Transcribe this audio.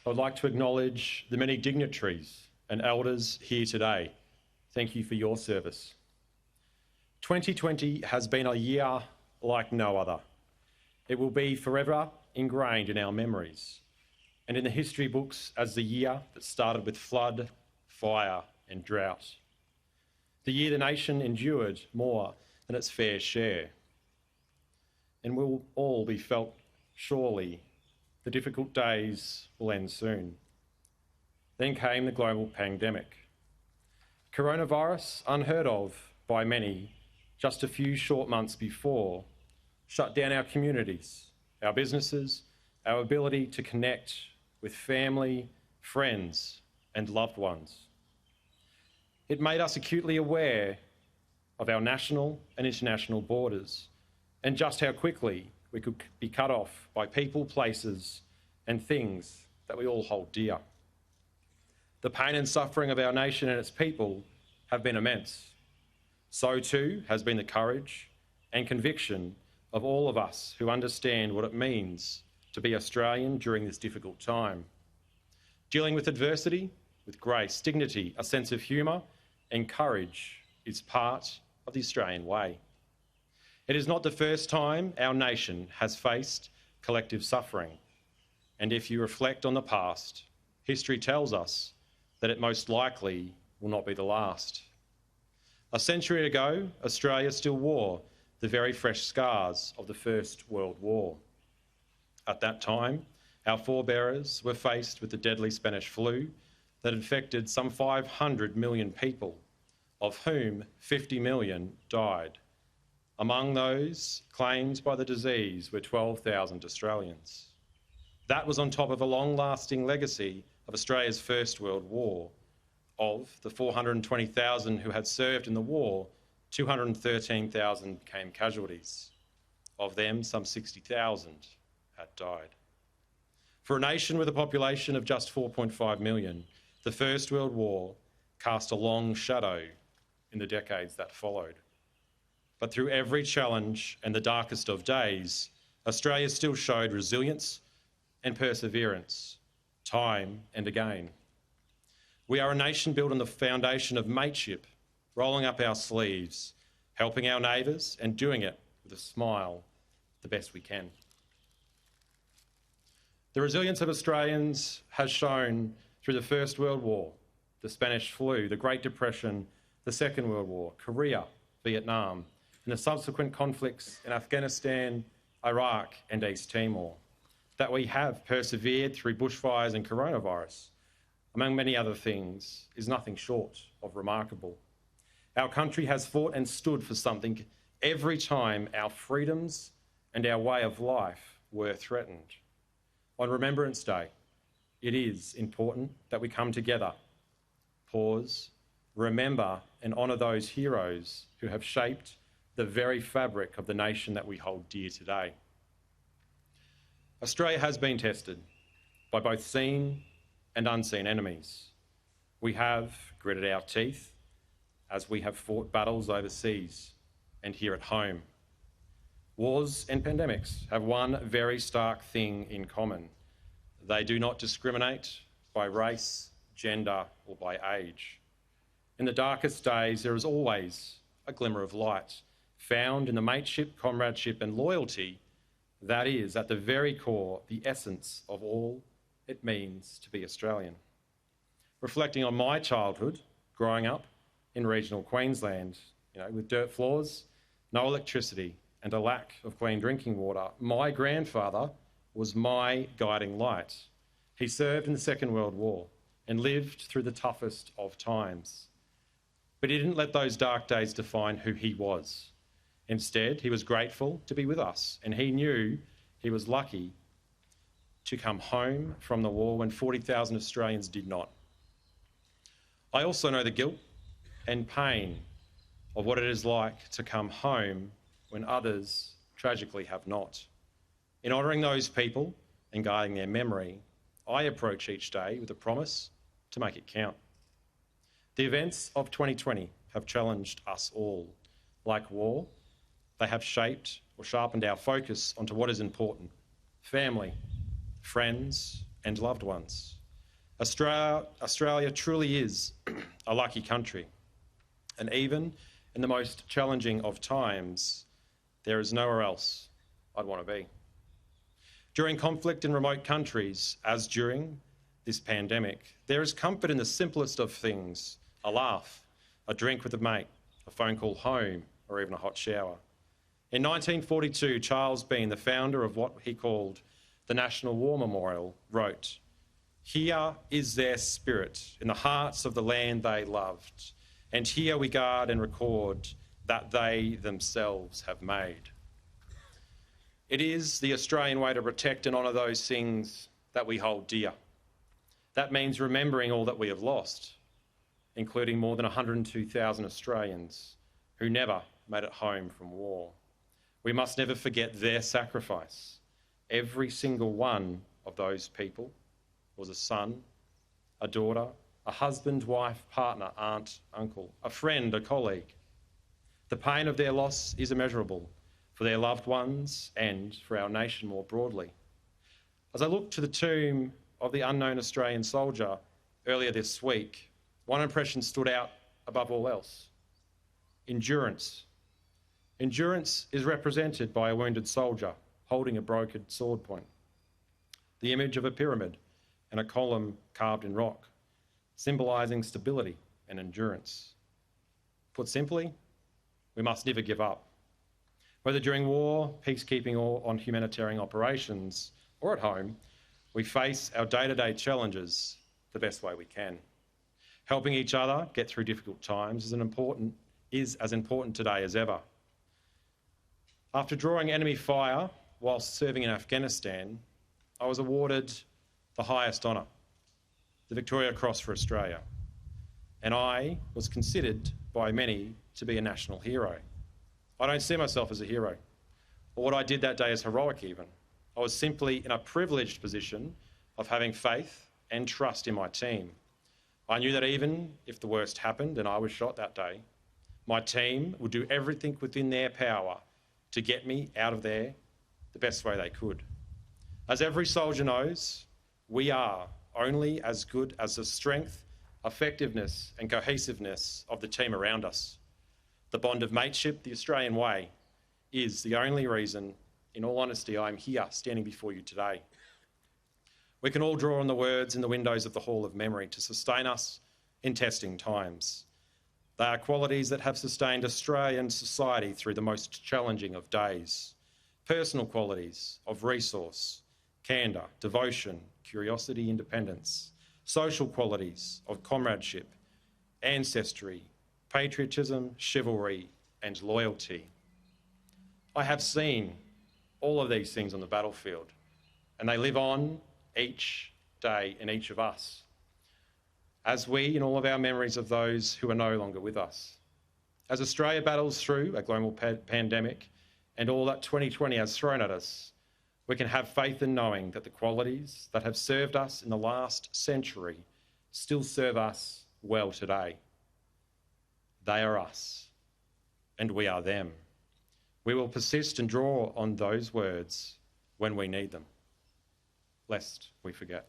I would like to acknowledge the many dignitaries and elders here today. Thank you for your service. 2020 has been a year like no other. It will be forever ingrained in our memories and in the history books as the year that started with flood, fire and drought. The year the nation endured more than its fair share. And will all be felt surely. The difficult days will end soon. Then came the global pandemic. Coronavirus, unheard of by many just a few short months before, shut down our communities, our businesses, our ability to connect with family, friends, and loved ones. It made us acutely aware of our national and international borders and just how quickly we could be cut off by people, places, and things that we all hold dear. The pain and suffering of our nation and its people have been immense. So too has been the courage and conviction of all of us who understand what it means to be Australian during this difficult time. Dealing with adversity with grace, dignity, a sense of humour, and courage is part of the Australian way. It is not the first time our nation has faced collective suffering, and if you reflect on the past, history tells us that it most likely will not be the last. A century ago, Australia still wore the very fresh scars of the First World War. At that time, our forebearers were faced with the deadly Spanish flu that infected some 500 million people, of whom 50 million died. Among those claimed by the disease were 12,000 Australians. That was on top of a long-lasting legacy of Australia's First World War. Of the 420,000 who had served in the war, 213,000 became casualties. Of them, some 60,000 had died. For a nation with a population of just 4.5 million, the First World War cast a long shadow in the decades that followed. But through every challenge and the darkest of days, Australia still showed resilience and perseverance, time and again. We are a nation built on the foundation of mateship, rolling up our sleeves, helping our neighbours and doing it with a smile the best we can. The resilience of Australians has shown through the First World War, the Spanish flu, the Great Depression, the Second World War, Korea, Vietnam, and the subsequent conflicts in Afghanistan, Iraq and East Timor, that we have persevered through bushfires and coronavirus, among many other things, is nothing short of remarkable. Our country has fought and stood for something every time our freedoms and our way of life were threatened. On Remembrance Day, it is important that we come together, pause, remember and honour those heroes who have shaped the very fabric of the nation that we hold dear today. Australia has been tested by both seen and unseen enemies. We have gritted our teeth as we have fought battles overseas and here at home. Wars and pandemics have one very stark thing in common. They do not discriminate by race, gender, or by age. In the darkest days, there is always a glimmer of light, found in the mateship, comradeship and loyalty that is, at the very core, the essence of all it means to be Australian. Reflecting on my childhood, growing up in regional Queensland, with dirt floors, no electricity and a lack of clean drinking water, my grandfather was my guiding light. He served in the Second World War and lived through the toughest of times. But he didn't let those dark days define who he was. Instead, he was grateful to be with us, and he knew he was lucky to come home from the war when 40,000 Australians did not. I also know the guilt and pain of what it is like to come home when others tragically have not. In honouring those people and guarding their memory, I approach each day with a promise to make it count. The events of 2020 have challenged us all. Like war, they have shaped or sharpened our focus onto what is important: family, friends, and loved ones. Australia truly is a lucky country, and even in the most challenging of times, there is nowhere else I'd want to be. During conflict in remote countries, as during this pandemic, there is comfort in the simplest of things: a laugh, a drink with a mate, a phone call home, or even a hot shower. In 1942, Charles Bean, the founder of what he called the National War Memorial, wrote, "Here is their spirit in the hearts of the land they loved, and here we guard and record that they themselves have made." It is the Australian way to protect and honour those things that we hold dear. That means remembering all that we have lost, including more than 102,000 Australians who never made it home from war. We must never forget their sacrifice. Every single one of those people was a son, a daughter, a husband, wife, partner, aunt, uncle, a friend, a colleague. The pain of their loss is immeasurable for their loved ones and for our nation more broadly. As I looked to the tomb of the unknown Australian soldier earlier this week, one impression stood out above all else: endurance. Endurance is represented by a wounded soldier holding a broken sword point, the image of a pyramid and a column carved in rock, symbolising stability and endurance. Put simply, we must never give up. Whether during war, peacekeeping, or on humanitarian operations, or at home, we face our day-to-day challenges the best way we can. Helping each other get through difficult times is as important today as ever. After drawing enemy fire whilst serving in Afghanistan, I was awarded the highest honour, the Victoria Cross for Australia, and I was considered by many to be a national hero. I don't see myself as a hero, or what I did that day as heroic even. I was simply in a privileged position of having faith and trust in my team. I knew that even if the worst happened and I was shot that day, my team would do everything within their power to get me out of there the best way they could. As every soldier knows, we are only as good as the strength, effectiveness and cohesiveness of the team around us. The bond of mateship, the Australian way, is the only reason, in all honesty, I'm here standing before you today. We can all draw on the words in the windows of the Hall of Memory to sustain us in testing times. They are qualities that have sustained Australian society through the most challenging of days. Personal qualities of resource, candour, devotion, curiosity, independence. Social qualities of comradeship, ancestry, patriotism, chivalry and loyalty. I have seen all of these things on the battlefield, and they live on each day in each of us, as we in all of our memories of those who are no longer with us. As Australia battles through a global pandemic and all that 2020 has thrown at us, we can have faith in knowing that the qualities that have served us in the last century still serve us well today. They are us, and we are them. We will persist and draw on those words when we need them, lest we forget.